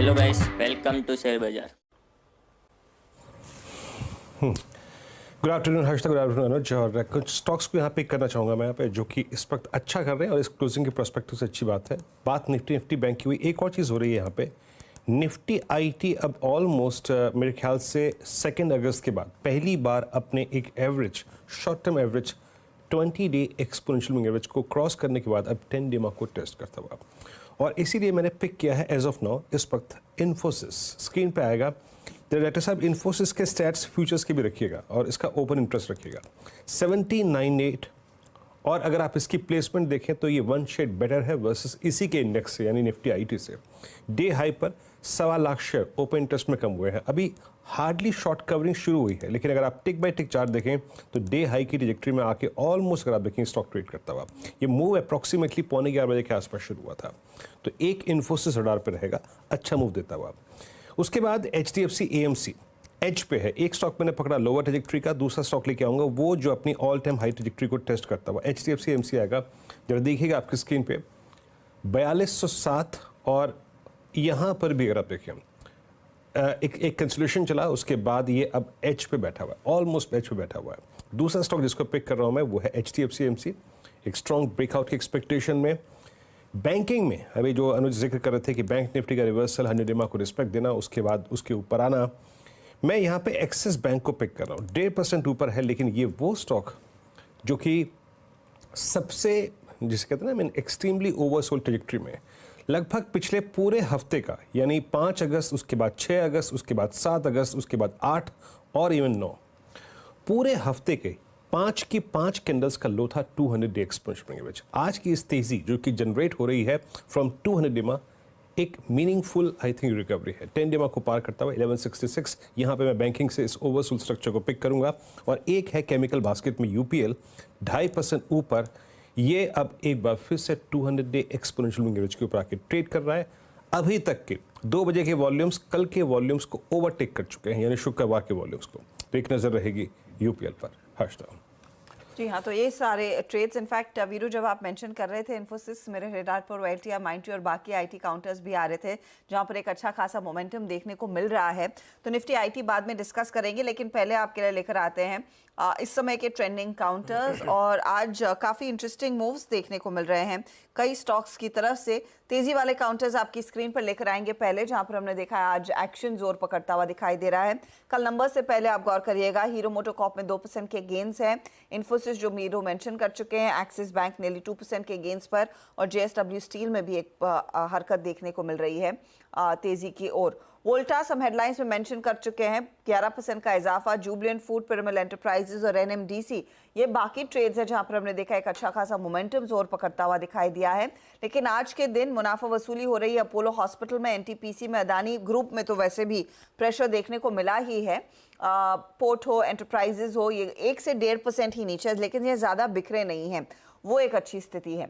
Hello guys, welcome to share बाजार। Good afternoon Harsh, good afternoon Anuj. और कुछ स्टॉक्स को यहाँ पिक करना चाहूँगा मैं यहाँ पे, जो कि इस वक्त अच्छा कर रहे हैं और इस क्लोजिंग के प्रोस्पेक्टिव से अच्छी बात है। बात निफ्टी बैंक की हुई, एक और चीज़ हो रही है यहाँ पे। निफ्टी आईटी अब ऑलमोस्ट मेरे ख्याल से 2 अगस्त के बाद पहली बार अपने एक average, short term average 20 day exponential moving average को क्रॉस करने के बाद अब 10 डे मार्क को टेस्ट करता हुआ, और इसीलिए मैंने पिक किया है एज ऑफ नाउ इस वक्त इन्फोसिस। स्क्रीन पे आएगा डायरेक्टर साहब, इन्फोसिस के स्टैट्स फ्यूचर्स के भी रखिएगा और इसका ओपन इंटरेस्ट रखिएगा 1798। और अगर आप इसकी प्लेसमेंट देखें तो ये 1 शेड बेटर है वर्सेस इसी के इंडेक्स से, यानी निफ्टी आईटी से। डे हाई पर 1.25 लाख शेयर ओपन इंटरेस्ट में कम हुए हैं। अभी हार्डली शॉर्ट कवरिंग शुरू हुई है, लेकिन अगर आप टिक बाय टिक चार्ट देखें तो डे हाई की ट्रैजेक्टरी में आके ऑलमोस्ट अगर आप देखें स्टॉक ट्रेड करता हुआ, ये मूव अप्रॉक्सीमेटली 11:15 बजे के आसपास शुरू हुआ था। तो एक इन्फोसिस रडार पर रहेगा, अच्छा मूव देता हुआ। उसके बाद HDFC AMC एज पे है। एक स्टॉक मैंने पकड़ा लोअर ट्रैजेक्टरी का, दूसरा स्टॉक लेके आऊँगा वो जो अपनी ऑल टाइम हाई ट्रैजेक्टरी को टेस्ट करता हुआ। HDFC AMC आएगा, जरा देखिएगा आपकी स्क्रीन पे 4207, और यहाँ पर भी अगर आप देखें एक कंसोलिडेशन चला, उसके बाद ये अब एच पे बैठा हुआ है, ऑलमोस्ट एच पे बैठा हुआ है। दूसरा स्टॉक जिसको पिक कर रहा हूँ मैं वो है HDFC AMC, एक स्ट्रॉन्ग ब्रेकआउट की एक्सपेक्टेशन में। बैंकिंग में अभी जो अनुज जिक्र कर रहे थे कि बैंक निफ्टी का रिवर्सल 100 डे को रिस्पेक्ट देना, उसके बाद उसके ऊपर आना, मैं यहाँ पे एक्सिस बैंक को पिक कर रहा हूँ। 1.5% ऊपर है, लेकिन ये वो स्टॉक जो कि सबसे, जिसे कहते हैं ना, एक्सट्रीमली ओवरसोल्ड ट्रैजेक्टरी में लगभग पिछले पूरे हफ्ते का, यानी 5 अगस्त, उसके बाद 6 अगस्त, उसके बाद 7 अगस्त, उसके बाद 8 और इवन 9, पूरे हफ्ते के 5 की 5 कैंडल्स का लो था 200 डे एक्सपोनेंशियल एवरेज। आज की इस तेजी जो कि जनरेट हो रही है फ्रॉम 200 डे में, एक मीनिंगफुल आई थिंक रिकवरी है। 10 डे को पार करता हुआ 1166, यहाँ पे मैं बैंकिंग से इस ओवरसोल्ड स्ट्रक्चर को पिक करूंगा। और एक है केमिकल बास्केट में UPL 2.5% ऊपर, ये अब एक बार फिर से 200 डे एक्सपोनेंशियल मूविंग एवरेज के ऊपर आके ट्रेड कर रहा है। अभी तक के 2 बजे के वॉल्यूम्स कल के वॉल्यूम्स को ओवरटेक कर चुके हैं, यानी शुक्रवार के वॉल्यूम्स को। तो एक नजर रहेगी UPL पर। हर्षदा जी हाँ, तो ये सारे ट्रेड्स, इनफैक्ट वीरू जब आप मेंशन कर रहे थे इन्फोसिस, मेरे रेडार पर OLTI, माइंडट्री और बाकी आईटी काउंटर्स भी आ रहे थे जहाँ पर एक अच्छा खासा मोमेंटम देखने को मिल रहा है। तो निफ्टी आईटी बाद में डिस्कस करेंगे, लेकिन पहले आपके लिए लेकर आते हैं इस समय के ट्रेंडिंग काउंटर्स। और आज काफ़ी इंटरेस्टिंग मूव्स देखने को मिल रहे हैं कई स्टॉक्स की तरफ से। तेजी वाले काउंटर्स आपकी स्क्रीन पर लेकर आएंगे पहले, जहां पर हमने देखा है आज एक्शन जोर पकड़ता हुआ दिखाई दे रहा है। कल नंबर से पहले आप गौर करिएगा, हीरो मोटोकॉर्प में 2% के गेंस हैं, इन्फोसिस जो मीरो मेंशन कर चुके हैं, एक्सिस बैंक नेली 2% के गेंस पर, और JSW स्टील में भी एक हरकत देखने को मिल रही है तेजी की ओर। वोल्टास हम हेडलाइंस में मेंशन कर चुके हैं, 11% का इजाफा। जुबिलेंट फूड, पिरामिड एंटरप्राइजेज और NMDC, ये बाकी ट्रेड्स है जहां पर हमने देखा एक अच्छा खासा मोमेंटम जोर पकड़ता हुआ दिखाई दिया है। लेकिन आज के दिन मुनाफा वसूली हो रही है अपोलो हॉस्पिटल में, NTPC में, अदानी ग्रुप में तो वैसे भी प्रेशर देखने को मिला ही है। पोर्ट हो, एंटरप्राइजेज हो, ये 1 से 1.5% ही नीचे, लेकिन ये ज्यादा बिखरे नहीं है, वो एक अच्छी स्थिति है।